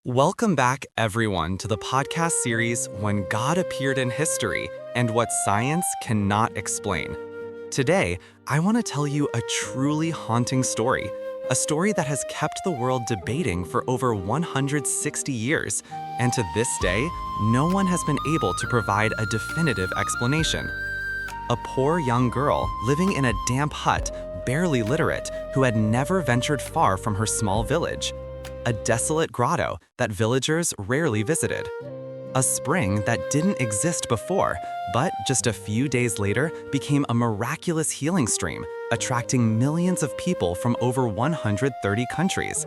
Welcome back, everyone, to the podcast series When God Appeared in History and What Science Cannot Explain. Today, I want to tell you a truly haunting story, a story that has kept the world debating for over 160 years, and to this day, no one has been able to provide a definitive explanation. A poor young girl living in a damp hut, barely literate, who had never ventured far from her small village. A desolate grotto that villagers rarely visited. A spring that didn't exist before, but just a few days later became a miraculous healing stream, attracting millions of people from over 130 countries.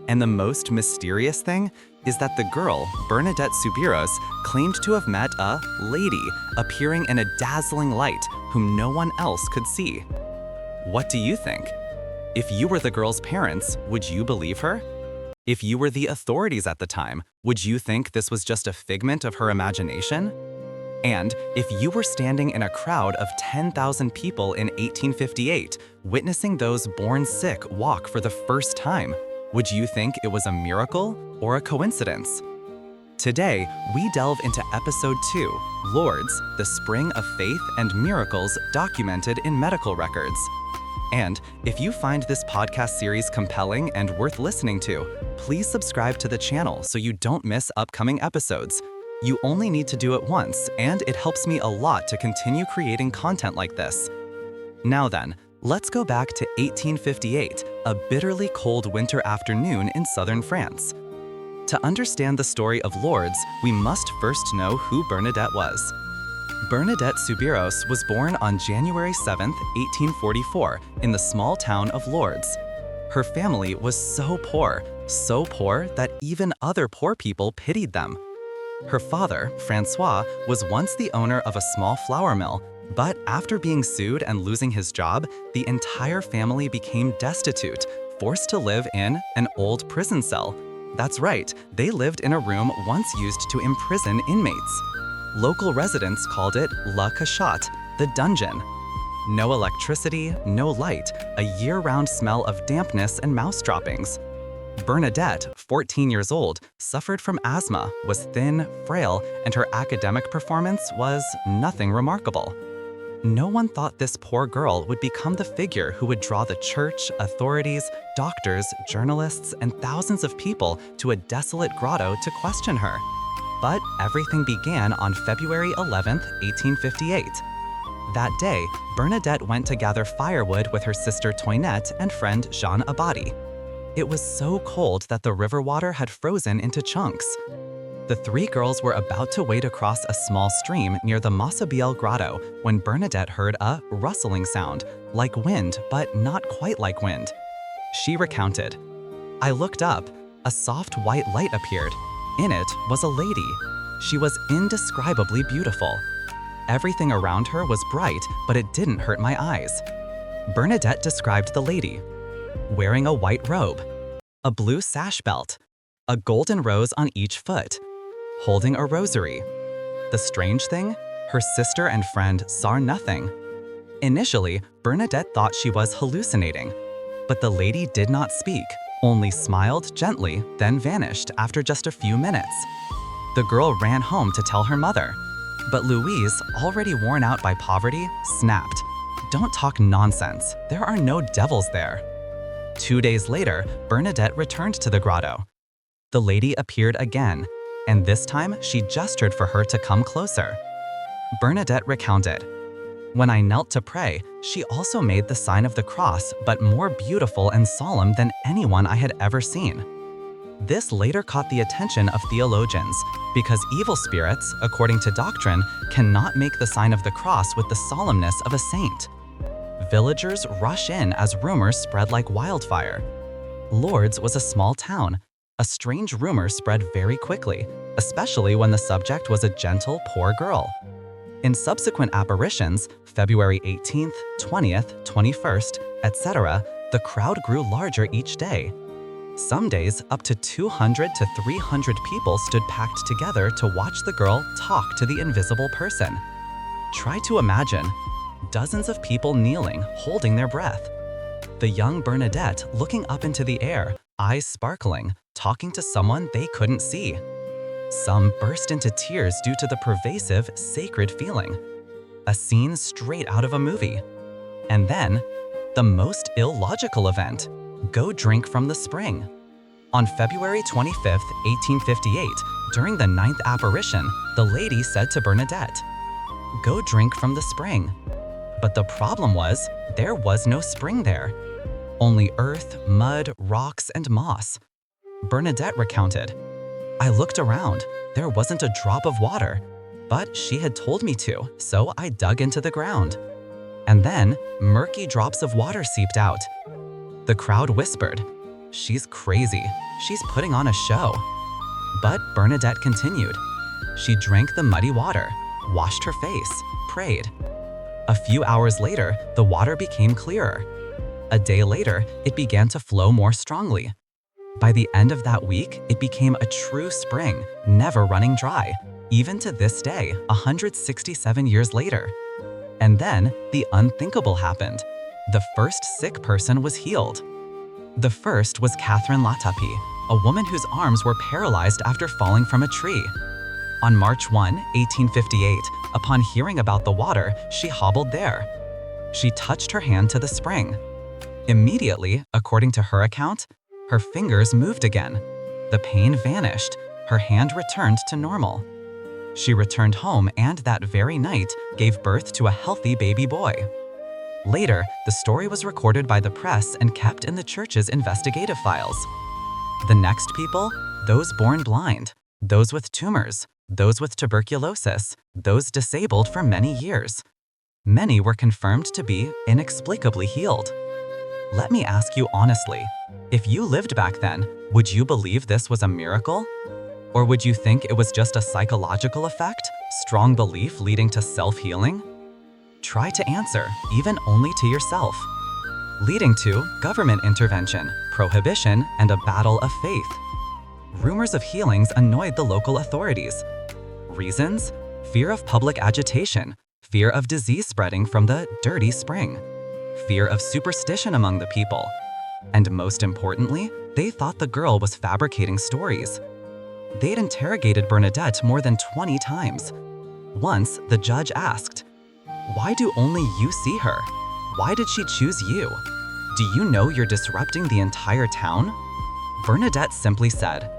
And the most mysterious thing is that the girl, Bernadette Soubirous, claimed to have met a lady appearing in a dazzling light whom no one else could see. What do you think? If you were the girl's parents, would you believe her? If you were the authorities at the time, would you think this was just a figment of her imagination? And if you were standing in a crowd of 10,000 people in 1858, witnessing those born sick walk for the first time, would you think it was a miracle or a coincidence? Today, we delve into Episode 2, Lourdes, the Spring of Faith and Miracles Documented in Medical Records. And if you find this podcast series compelling and worth listening to, please subscribe to the channel so you don't miss upcoming episodes. You only need to do it once, and it helps me a lot to continue creating content like this. Now then, let's go back to 1858, a bitterly cold winter afternoon in southern France. To understand the story of Lourdes, we must first know who Bernadette was. Bernadette Soubirous was born on January 7, 1844, in the small town of Lourdes. Her family was so poor that even other poor people pitied them. Her father, Francois, was once the owner of a small flour mill, but after being sued and losing his job, the entire family became destitute, forced to live in an old prison cell. That's right, they lived in a room once used to imprison inmates. Local residents called it La Cachette, the dungeon. No electricity, no light, a year-round smell of dampness and mouse droppings. Bernadette, 14 years old, suffered from asthma, was thin, frail, and her academic performance was nothing remarkable. No one thought this poor girl would become the figure who would draw the church, authorities, doctors, journalists, and thousands of people to a desolate grotto to question her. But everything began on February 11, 1858. That day, Bernadette went to gather firewood with her sister Toinette and friend Jean Abadi. It was so cold that the river water had frozen into chunks. The three girls were about to wade across a small stream near the Massabielle grotto when Bernadette heard a rustling sound, like wind, but not quite like wind. She recounted, "I looked up. A soft white light appeared. In it was a lady. She was indescribably beautiful. Everything around her was bright, but it didn't hurt my eyes." Bernadette described the lady, wearing a white robe, a blue sash belt, a golden rose on each foot, holding a rosary. The strange thing, her sister and friend saw nothing. Initially, Bernadette thought she was hallucinating, but the lady did not speak, only smiled gently, then vanished after just a few minutes. The girl ran home to tell her mother, but Louise, already worn out by poverty, snapped, "Don't talk nonsense, there are no devils there." 2 days later, Bernadette returned to the grotto. The lady appeared again, and this time she gestured for her to come closer. Bernadette recounted, "When I knelt to pray, she also made the sign of the cross, but more beautiful and solemn than anyone I had ever seen." This later caught the attention of theologians, because evil spirits, according to doctrine, cannot make the sign of the cross with the solemnness of a saint. Villagers rush in as rumors spread like wildfire. Lourdes was a small town. A strange rumor spread very quickly, especially when the subject was a gentle, poor girl. In subsequent apparitions, February 18th, 20th, 21st, etc., the crowd grew larger each day. Some days, up to 200 to 300 people stood packed together to watch the girl talk to the invisible person. Try to imagine dozens of people kneeling, holding their breath. The young Bernadette looking up into the air, eyes sparkling, talking to someone they couldn't see. Some burst into tears due to the pervasive, sacred feeling, a scene straight out of a movie. And then, the most illogical event: go drink from the spring. On February 25, 1858, during the 9th apparition, the lady said to Bernadette, "Go drink from the spring." But the problem was, there was no spring there. Only earth, mud, rocks, and moss. Bernadette recounted, "I looked around. There wasn't a drop of water. But she had told me to, so I dug into the ground. And then, murky drops of water seeped out. The crowd whispered, 'She's crazy. She's putting on a show.' But Bernadette continued. She drank the muddy water, washed her face, prayed. A few hours later, the water became clearer. A day later, it began to flow more strongly. By the end of that week, it became a true spring, never running dry, even to this day, 167 years later. And then, the unthinkable happened. The first sick person was healed. The first was Catherine Latapi, a woman whose arms were paralyzed after falling from a tree. On March 1, 1858, upon hearing about the water, she hobbled there. She touched her hand to the spring. Immediately, according to her account, her fingers moved again. The pain vanished. Her hand returned to normal. She returned home and that very night gave birth to a healthy baby boy. Later, the story was recorded by the press and kept in the church's investigative files. The next people, those born blind, those with tumors, those with tuberculosis, those disabled for many years. Many were confirmed to be inexplicably healed. Let me ask you honestly, if you lived back then, would you believe this was a miracle? Or would you think it was just a psychological effect, strong belief leading to self-healing? Try to answer, even only to yourself. Leading to government intervention, prohibition, and a battle of faith. Rumors of healings annoyed the local authorities. Reasons? Fear of public agitation, fear of disease spreading from the dirty spring, fear of superstition among the people, and most importantly, they thought the girl was fabricating stories. They'd interrogated Bernadette more than 20 times. Once, the judge asked, "Why do only you see her? Why did she choose you? Do you know you're disrupting the entire town?" Bernadette simply said,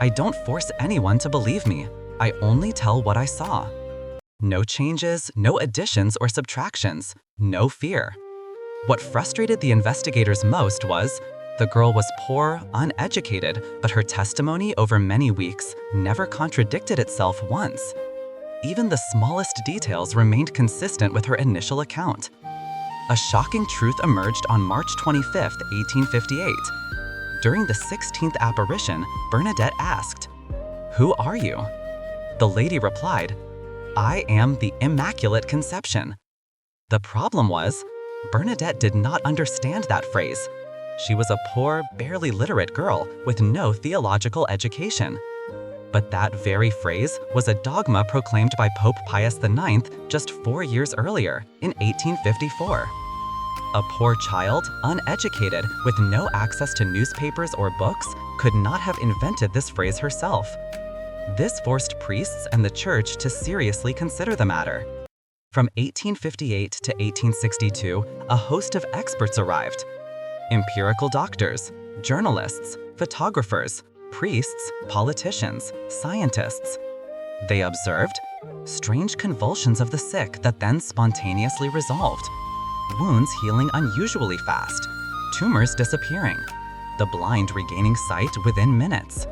"I don't force anyone to believe me. I only tell what I saw." No changes, no additions or subtractions, no fear. What frustrated the investigators most was, the girl was poor, uneducated, but her testimony over many weeks never contradicted itself once. Even the smallest details remained consistent with her initial account. A shocking truth emerged on March 25, 1858. During the 16th apparition, Bernadette asked, "Who are you?" The lady replied, "I am the Immaculate Conception." The problem was, Bernadette did not understand that phrase. She was a poor, barely literate girl with no theological education. But that very phrase was a dogma proclaimed by Pope Pius IX just 4 years earlier, in 1854. A poor child, uneducated, with no access to newspapers or books, could not have invented this phrase herself. This forced priests and the church to seriously consider the matter. From 1858 to 1862, a host of experts arrived. Empirical doctors, journalists, photographers, priests, politicians, scientists. They observed strange convulsions of the sick that then spontaneously resolved, wounds healing unusually fast, tumors disappearing, the blind regaining sight within minutes.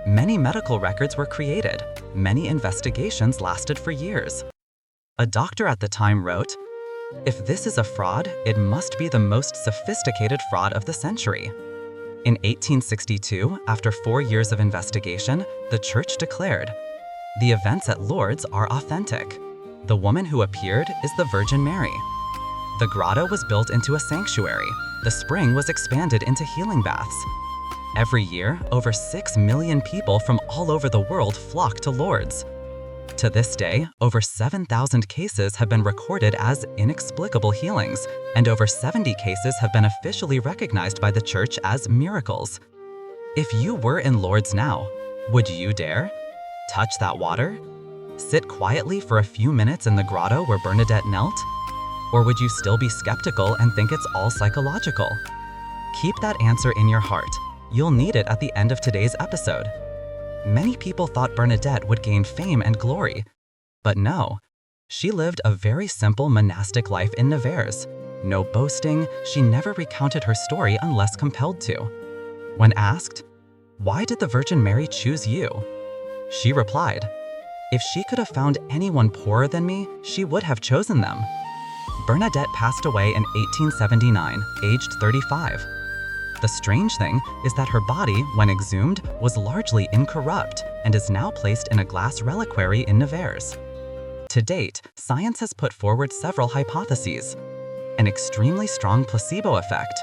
Many medical records were created. Many investigations lasted for years. A doctor at the time wrote, "If this is a fraud, it must be the most sophisticated fraud of the century." In 1862, after 4 years of investigation, the church declared, "The events at Lourdes are authentic. The woman who appeared is the Virgin Mary." The grotto was built into a sanctuary. The spring was expanded into healing baths. Every year, over 6 million people from all over the world flock to Lourdes. To this day, over 7,000 cases have been recorded as inexplicable healings, and over 70 cases have been officially recognized by the church as miracles. If you were in Lourdes now, would you dare? Touch that water? Sit quietly for a few minutes in the grotto where Bernadette knelt? Or would you still be skeptical and think it's all psychological? Keep that answer in your heart. You'll need it at the end of today's episode. Many people thought Bernadette would gain fame and glory, but no. She lived a very simple monastic life in Nevers. No boasting, she never recounted her story unless compelled to. When asked, "Why did the Virgin Mary choose you?" she replied, "If she could have found anyone poorer than me, she would have chosen them." Bernadette passed away in 1879, aged 35. The strange thing is that her body, when exhumed, was largely incorrupt and is now placed in a glass reliquary in Nevers. To date, science has put forward several hypotheses. An extremely strong placebo effect,